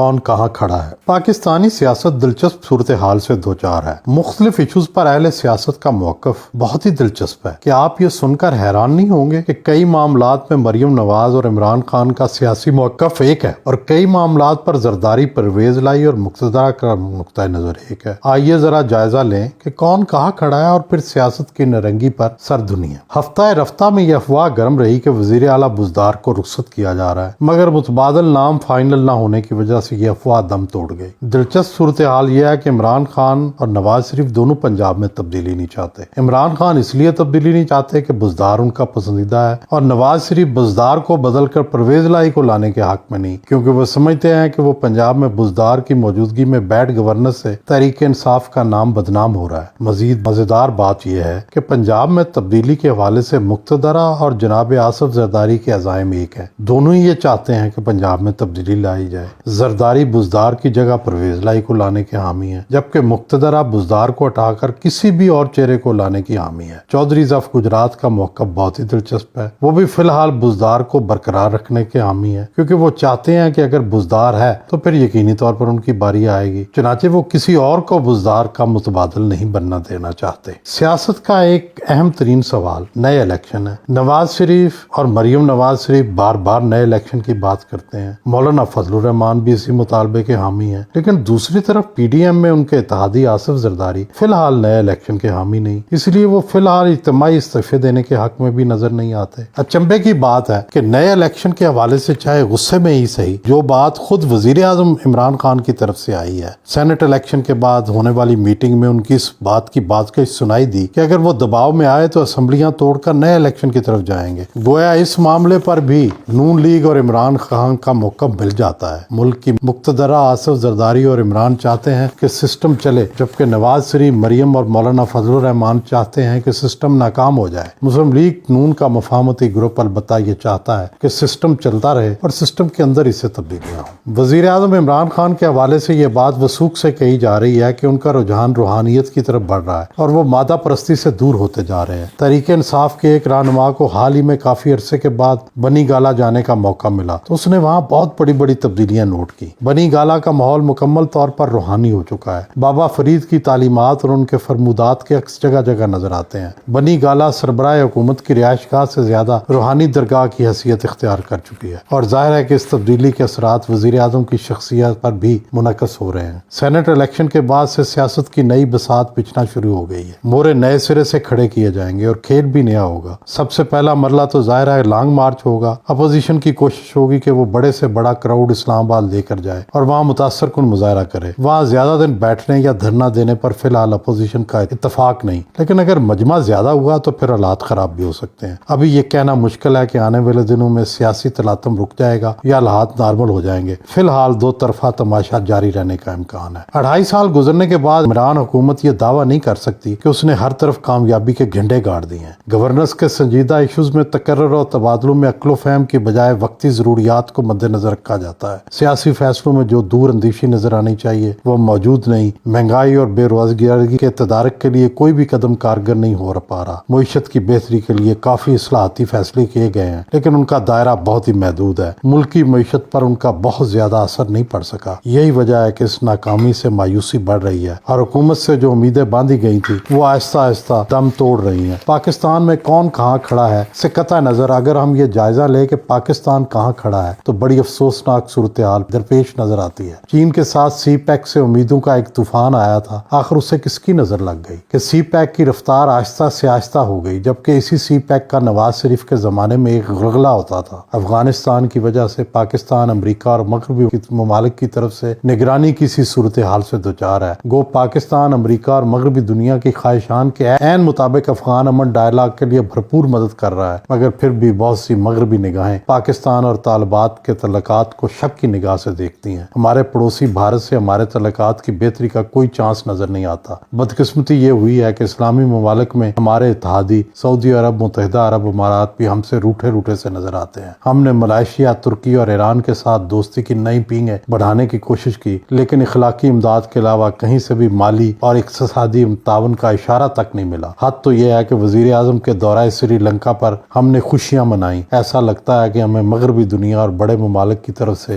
کون کہاں کھڑا ہے؟ پاکستانی سیاست دلچسپ صورتحال سے دوچار ہے۔ مختلف ایشوز پر اہل سیاست کا موقف بہت ہی دلچسپ ہے کہ آپ یہ سن کر حیران نہیں ہوں گے کہ کئی معاملات میں مریم نواز اور عمران خان کا سیاسی موقف ایک ہے اور کئی معاملات پر زرداری پرویز لائی اور مقتدرہ کا نقطہ نظر ایک ہے۔ آئیے ذرا جائزہ لیں کہ کون کہاں کھڑا ہے اور پھر سیاست کی نرنگی پر سر دنیا۔ ہفتہ رفتہ میں یہ افواہ گرم رہی کہ وزیر اعلیٰ بزدار کو رخصت کیا جا رہا ہے، مگر متبادل نام فائنل نہ ہونے کی وجہ سے یہ افواہ دم توڑ گئی۔ دلچسپ صورتحال یہ ہے کہ عمران خان اور نواز شریف دونوں پنجاب میں تبدیلی نہیں چاہتے۔ عمران خان اس لیے تبدیلی نہیں چاہتے کہ بزدار ان کا پسندیدہ ہے، اور نواز شریف بزدار کو بدل کر پرویز لائی کو لانے کے حق میں نہیں، کیونکہ وہ سمجھتے ہیں کہ وہ پنجاب میں بزدار کی موجودگی میں بیڈ گورننس سے تحریک انصاف کا نام بدنام ہو رہا ہے۔ مزید مزیدار بات یہ ہے کہ پنجاب میں تبدیلی کے حوالے سے مقتدرہ اور جناب آصف زرداری کے عزائم ایک ہیں۔ دونوں ہی یہ چاہتے ہیں کہ پنجاب میں تبدیلی لائی جائے۔ زرداری بزدار کی جگہ پرویز لائی کو لانے کے حامی ہیں، جبکہ مقتدرہ بزدار کو ہٹا کر کسی بھی اور چہرے کو لانے کی حامی ہے۔ چودھری ظفر گجرات کا موقف بہت ہی دلچسپ ہے۔ وہ بھی فی الحال بزدار کو برقرار رکھنے کے حامی ہیں، کیونکہ وہ چاہتے ہیں کہ اگر بزدار ہے تو پھر یقینی طور پر ان کی باری آئے گی، چنانچہ وہ کسی اور کو بزدار کا متبادل نہیں بننا دینا چاہتے۔ سیاست کا ایک اہم ترین سوال نئے الیکشن ہے۔ نواز شریف اور مریم نواز شریف بار بار نئے الیکشن کی بات کرتے ہیں، مولانا فضل الرحمان بھی اسی مطالبے کے حامی ہیں، لیکن دوسری طرف پی ڈی ایم میں ان کے اتحادی آصف زرداری فی الحال نئے الیکشن کے حامی نہیں، اس لیے وہ فی الحال اجتماعی استعفے دینے کے حق میں بھی نظر نہیں آتے۔ اچنبے کی بات ہے کہ نئے الیکشن کے حوالے سے چاہے غصے میں ہی صحیح، جو بات خود وزیر اعظم عمران خان کی طرف سے آئی ہے، سینٹ الیکشن کے بعد ہونے والی میٹنگ میں ان کی اس بات کی بات سنائی دی کہ اگر وہ دباؤ میں آئے تو اسمبلیاں توڑ کر نئے الیکشن کی طرف جائیں گے۔ گویا اس معاملے پر بھی نون لیگ اور عمران خان کا موقف مل جاتا ہے۔ ملک کی مقتدرہ آصف زرداری اور عمران چاہتے ہیں کہ سسٹم چلے، جبکہ نواز شریف، مریم اور مولانا فضل الرحمان چاہتے ہیں کہ سسٹم ناکام ہو جائے۔ مسلم لیگ نون کا مفاہمتی گروپ البتہ یہ چاہتا ہے کہ سسٹم چلتا رہے اور سسٹم کے اندر اسے تبدیلیاں ہوں۔ وزیر اعظم عمران خان کے حوالے سے یہ بات وثوق سے کہی جا رہی ہے کہ ان کا رجحان روحانیت کی طرف بڑھ رہا ہے اور وہ مادہ پرستی سے دور ہوتے جا رہے ہیں۔ تحریک انصاف کے ایک رہنما کو حال ہی میں کافی عرصے کے بعد بنی گالا جانے کا موقع ملا تو اس نے وہاں بہت بڑی بڑی تبدیلیاں نوٹ کی۔ بنی گالا کا ماحول مکمل طور پر روحانی ہو چکا ہے۔ بابا فرید کی تعلیمات اور ان کے فرمودات کے عکس جگہ جگہ نظر آتے ہیں۔ بنی گالا سربراہ حکومت کی رہائش گاہ سے زیادہ روحانی درگاہ کی حیثیت اختیار کر چکی ہے، اور ظاہر ہے کہ اس تبدیلی کے اثرات وزیر اعظم کی شخصیت پر بھی منعکس ہو رہے ہیں۔ سینٹ الیکشن کے بعد سے سیاست کی نئی بساط بچھنا شروع ہو گئی ہے۔ مورے نئے سرے سے کھڑے کیے جائیں گے اور کھیل بھی نیا ہوگا۔ سب سے پہلا مرحلہ تو ظاہر ہے لانگ مارچ ہوگا۔ اپوزیشن کی کوشش ہوگی کہ وہ بڑے سے بڑا کراؤڈ اسلام آباد لے کر جائے اور وہاں متاثر کن مظاہرہ کرے۔ وہاں زیادہ دن بیٹھنے یا دھرنا دینے پر فی الحال اپوزیشن کا اتفاق نہیں، لیکن اگر مجمع زیادہ ہوا تو پھر حالات خراب بھی ہو سکتے ہیں۔ ابھی یہ کہنا مشکل ہے کہ آنے والے دنوں میں سیاسی تلاطم رک جائے گا یا حالات نارمل ہو جائیں گے۔ فی الحال دو طرفہ تماشا جاری رہنے کا امکان ہے۔ 2.5 سال گزرنے کے بعد عمران حکومت یہ دعویٰ نہیں کر سکتی کہ اس نے ہر طرف کامیابی کے جھنڈے گاڑ دیے ہیں۔ گورننس کے سنجیدہ ایشوز میں تقرر اور تبادلوں میں عقل و فہم کی بجائے وقتی ضروریات کو مد نظر رکھا جاتا ہے۔ سیاسی فیصلوں میں جو دور اندیشی نظر آنی چاہیے وہ موجود نہیں۔ مہنگائی اور بے روزگاری کے تدارک کے لیے کوئی بھی قدم کارگر نہیں ہو پا رہا۔ معیشت کی بہتری کے لیے کافی اصلاحاتی فیصلے کیے گئے ہیں، لیکن ان کا دائرہ بہت ہی محدود ہے۔ ملک کی معیشت پر ان کا بہت زیادہ اثر نہیں پڑ سکا۔ یہی وجہ ہے کہ اس ناکامی سے مایوسی بڑھ رہی ہے اور حکومت سے جو امیدیں باندھی گئی تھی وہ آہستہ آہستہ دم توڑ رہی ہیں۔ پاکستان میں کون کہاں کھڑا ہے سے قطع نظر اگر ہم یہ جائزہ لیں کہ پاکستان کہاں کھڑا ہے تو بڑی افسوسناک صورتحال درپیش نظر آتی ہے۔ چین کے ساتھ سی پیک سے امیدوں کا ایک طوفان آیا تھا، آخر اسے کس کی نظر لگ گئی کہ سی پیک کی رفتار آہستہ سے آہستہ ہو گئی، جبکہ اسی سی پیک کا نواز شریف کے زمانے میں ایک غلغلہ ہوتا تھا۔ افغانستان کی وجہ سے پاکستان امریکہ اور مغربی ممالک کی طرف سے نگرانی کی سی صورتحال سے دوچار ہے۔ گو پاکستان امریکہ اور مغربی دنیا کی خواہشان کے عین مطابق افغان امن ڈائلاگ کے لیے بھرپور مدد کر رہا ہے، مگر پھر بھی بہت سی مغربی نگاہیں پاکستان اور طالبات کے تعلقات کو شک کی نگاہ سے دیکھتی ہیں۔ ہمارے پڑوسی بھارت سے ہمارے تعلقات کی بہتری کا کوئی چانس نظر نہیں آتا۔ بدقسمتی یہ ہوئی ہے کہ اسلامی ممالک میں ہمارے اتحادی سعودی عرب، متحدہ عرب امارات بھی ہم سے روٹھے روٹھے سے نظر آتے ہیں۔ ہم نے ملائیشیا، ترکی اور ایران کے ساتھ دوستی کی نئی پینگیں بڑھانے کی کوشش کی، لیکن اخلاقی امداد کے علاوہ کہیں سے بھی مالی اور اقتصادی تعاون کا اشارہ تک نہیں ملا۔ حد تو یہ ہے کہ وزیر اعظم کے دورہ سری لنکا پر ہم نے خوشیاں منائیں۔ ایسا لگتا ہے کہ ہمیں مغربی دنیا اور بڑے ممالک کی طرف سے